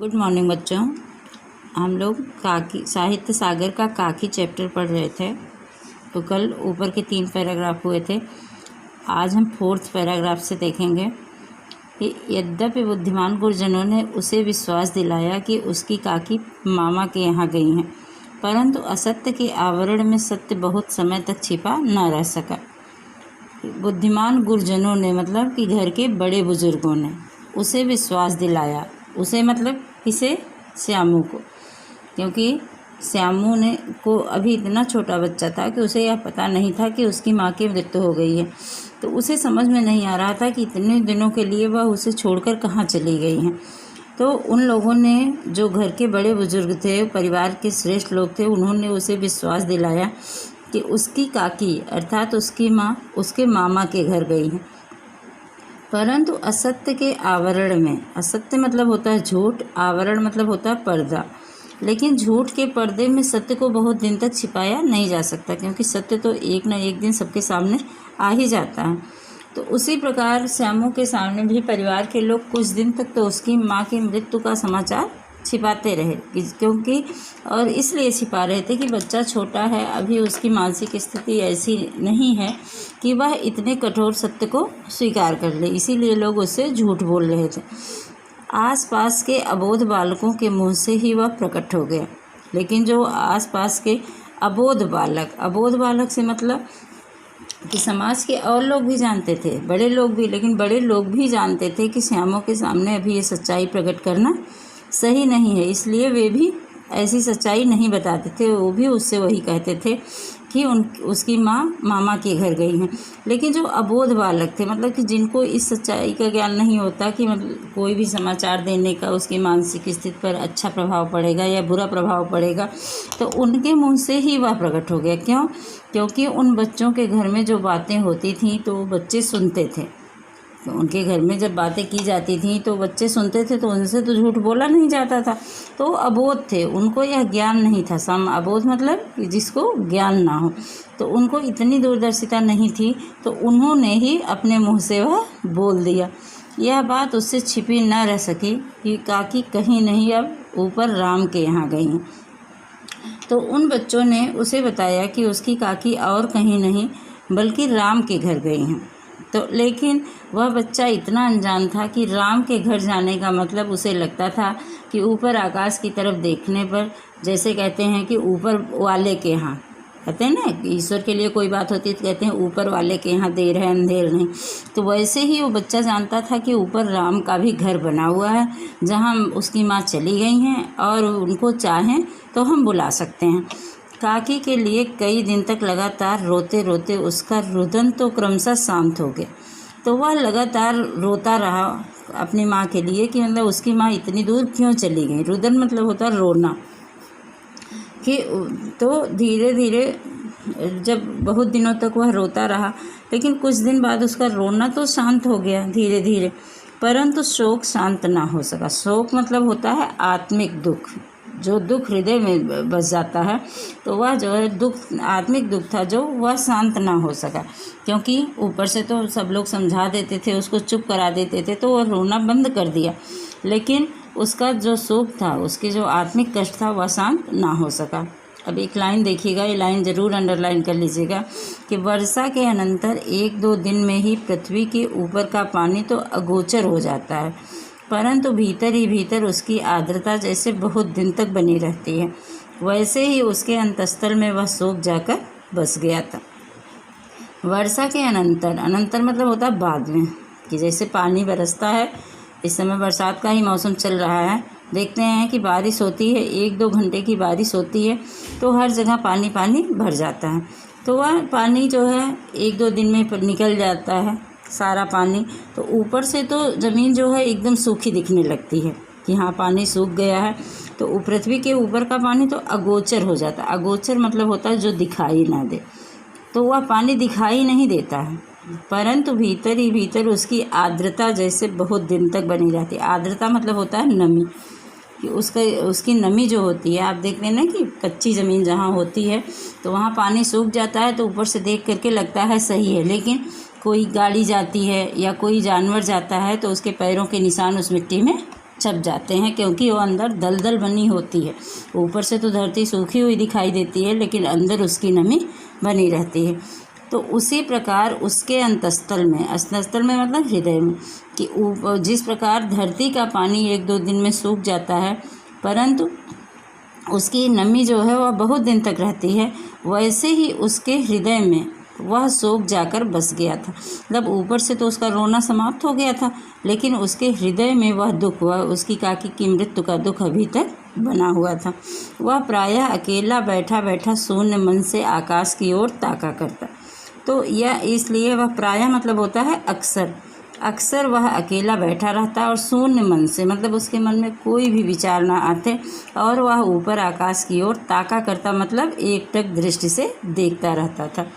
Good morning बच्चों। हम लोग काकी साहित्य सागर का काकी चैप्टर पढ़ रहे थे। तो कल ऊपर के 3 पैराग्राफ हुए थे। आज हम 4th पैराग्राफ से देखेंगे कि यद्यपि बुद्धिमान गुरुजनों ने उसे विश्वास दिलाया कि उसकी काकी मामा के यहाँ गई हैं, परंतु असत्य के आवरण में सत्य बहुत समय तक छिपा न रह सका। बुद्धिमान गुरुजनों ने मतलब कि घर के बड़े बुजुर्गों ने उसे विश्वास दिलाया। उसे मतलब किसे? श्यामू को, क्योंकि श्यामू ने को अभी इतना छोटा बच्चा था कि उसे यह पता नहीं था कि उसकी माँ की मृत्यु हो गई है। तो उसे समझ में नहीं आ रहा था कि इतने दिनों के लिए वह उसे छोड़कर कहाँ चली गई हैं। तो उन लोगों ने, जो घर के बड़े बुजुर्ग थे, परिवार के श्रेष्ठ लोग थे, उन्होंने उसे विश्वास दिलाया कि उसकी काकी अर्थात उसकी माँ उसके मामा के घर गई हैं, परंतु असत्य के आवरण में, असत्य मतलब होता है झूठ, आवरण मतलब होता है पर्दा, लेकिन झूठ के पर्दे में सत्य को बहुत दिन तक छिपाया नहीं जा सकता, क्योंकि सत्य तो एक न एक दिन सबके सामने आ ही जाता है। तो उसी प्रकार श्यामू के सामने भी परिवार के लोग कुछ दिन तक तो उसकी माँ की मृत्यु का समाचार छिपाते रहे, क्योंकि और इसलिए छिपा रहे थे कि बच्चा छोटा है, अभी उसकी मानसिक स्थिति ऐसी नहीं है कि वह इतने कठोर सत्य को स्वीकार कर ले, इसीलिए लोग उससे झूठ बोल रहे थे। आसपास के अबोध बालकों के मुंह से ही वह प्रकट हो गया, लेकिन जो आसपास के अबोध बालक से मतलब कि समाज के और लोग भी जानते थे, बड़े लोग भी, लेकिन बड़े लोग भी जानते थे कि श्यामू के सामने अभी ये सच्चाई प्रकट करना सही नहीं है, इसलिए वे भी ऐसी सच्चाई नहीं बताते थे। वो भी उससे वही कहते थे कि उसकी माँ मामा के घर गई हैं। लेकिन जो अबोध बालक थे, मतलब कि जिनको इस सच्चाई का ज्ञान नहीं होता कि मतलब कोई भी समाचार देने का उसकी मानसिक स्थिति पर अच्छा प्रभाव पड़ेगा या बुरा प्रभाव पड़ेगा, तो उनके मुंह से ही वह प्रकट हो गया। क्यों? क्योंकि उन बच्चों के घर में जो बातें होती थीं तो बच्चे सुनते थे। तो उनके घर में जब बातें की जाती थी तो बच्चे सुनते थे, तो उनसे तो झूठ बोला नहीं जाता था। तो अबोध थे, उनको यह ज्ञान नहीं था। अबोध मतलब जिसको ज्ञान ना हो, तो उनको इतनी दूरदर्शिता नहीं थी, तो उन्होंने ही अपने मुंह से वह बोल दिया। यह बात उससे छिपी न रह सकी कि काकी कहीं नहीं अब ऊपर राम के यहाँ गई हैं। तो उन बच्चों ने उसे बताया कि उसकी काकी और कहीं नहीं बल्कि राम के घर गई हैं। तो लेकिन वह बच्चा इतना अनजान था कि राम के घर जाने का मतलब उसे लगता था कि ऊपर आकाश की तरफ देखने पर, जैसे कहते हैं कि ऊपर वाले के यहाँ, कहते हैं ना ईश्वर के लिए कोई बात होती है तो कहते हैं ऊपर वाले के यहाँ देर है अंधेर नहीं। तो वैसे ही वो बच्चा जानता था कि ऊपर राम का भी घर बना हुआ है, जहाँ उसकी माँ चली गई हैं और उनको चाहें तो हम बुला सकते हैं। काकी के लिए कई दिन तक लगातार रोते रोते उसका रुदन तो क्रमशः शांत हो गया। तो वह लगातार रोता रहा अपनी माँ के लिए कि मतलब उसकी माँ इतनी दूर क्यों चली गई। रुदन मतलब होता है रोना। कि तो धीरे धीरे जब बहुत दिनों तक वह रोता रहा, लेकिन कुछ दिन बाद उसका रोना तो शांत हो गया धीरे धीरे, परंतु शोक शांत ना हो सका। शोक मतलब होता है आत्मिक दुख, जो दुख हृदय में बस जाता है, तो वह जो है दुख, आत्मिक दुख था जो वह शांत ना हो सका, क्योंकि ऊपर से तो सब लोग समझा देते थे, उसको चुप करा देते थे, तो वह रोना बंद कर दिया, लेकिन उसका जो शोक था, उसके जो आत्मिक कष्ट था, वह शांत ना हो सका। अब एक लाइन देखिएगा, ये लाइन ज़रूर अंडरलाइन कर लीजिएगा कि वर्षा के अनंतर 1-2 दिन में ही पृथ्वी के ऊपर का पानी तो अगोचर हो जाता है, परंतु भीतर ही भीतर उसकी आर्द्रता जैसे बहुत दिन तक बनी रहती है। वैसे ही उसके अंतस्थल में वह सूख जाकर बस गया था। वर्षा के अनंतर, अनंतर मतलब होता है बाद में, कि जैसे पानी बरसता है, इस समय बरसात का ही मौसम चल रहा है, देखते हैं कि बारिश होती है, 1-2 घंटे की बारिश होती है तो हर जगह पानी पानी भर जाता है। तो वह पानी जो है 1-2 दिन में निकल जाता है सारा पानी, तो ऊपर से तो ज़मीन जो है एकदम सूखी दिखने लगती है कि हाँ पानी सूख गया है। तो पृथ्वी के ऊपर का पानी तो अगोचर हो जाता है। अगोचर मतलब होता है जो दिखाई ना दे, तो वह पानी दिखाई नहीं देता है, परंतु भीतर ही भीतर उसकी आर्द्रता जैसे बहुत दिन तक बनी रहती है। आर्द्रता मतलब होता है नमी, कि उसकी नमी जो होती है, आप देखते हैं ना कि कच्ची ज़मीन जहाँ होती है तो वहाँ पानी सूख जाता है, तो ऊपर से देख करके लगता है सही है, लेकिन कोई गाड़ी जाती है या कोई जानवर जाता है तो उसके पैरों के निशान उस मिट्टी में छप जाते हैं, क्योंकि वो अंदर दलदल बनी होती है। ऊपर से तो धरती सूखी हुई दिखाई देती है, लेकिन अंदर उसकी नमी बनी रहती है। तो उसी प्रकार उसके अंतस्थल में, अंतस्थल में मतलब हृदय में, कि जिस प्रकार धरती का पानी 1-2 दिन में सूख जाता है, परंतु उसकी नमी जो है वह बहुत दिन तक रहती है, वैसे ही उसके हृदय में वह सोख जाकर बस गया था। मतलब ऊपर से तो उसका रोना समाप्त हो गया था, लेकिन उसके हृदय में वह दुख, वह उसकी काकी की मृत्यु का दुख अभी तक बना हुआ था। वह प्रायः अकेला बैठा बैठा शून्य मन से आकाश की ओर ताका करता। तो यह इसलिए वह प्रायः मतलब होता है अक्सर, अक्सर वह अकेला बैठा रहता और शून्य मन से, मतलब उसके मन में कोई भी विचार ना आते, और वह ऊपर आकाश की ओर ताका करता, मतलब एकटक दृष्टि से देखता रहता था।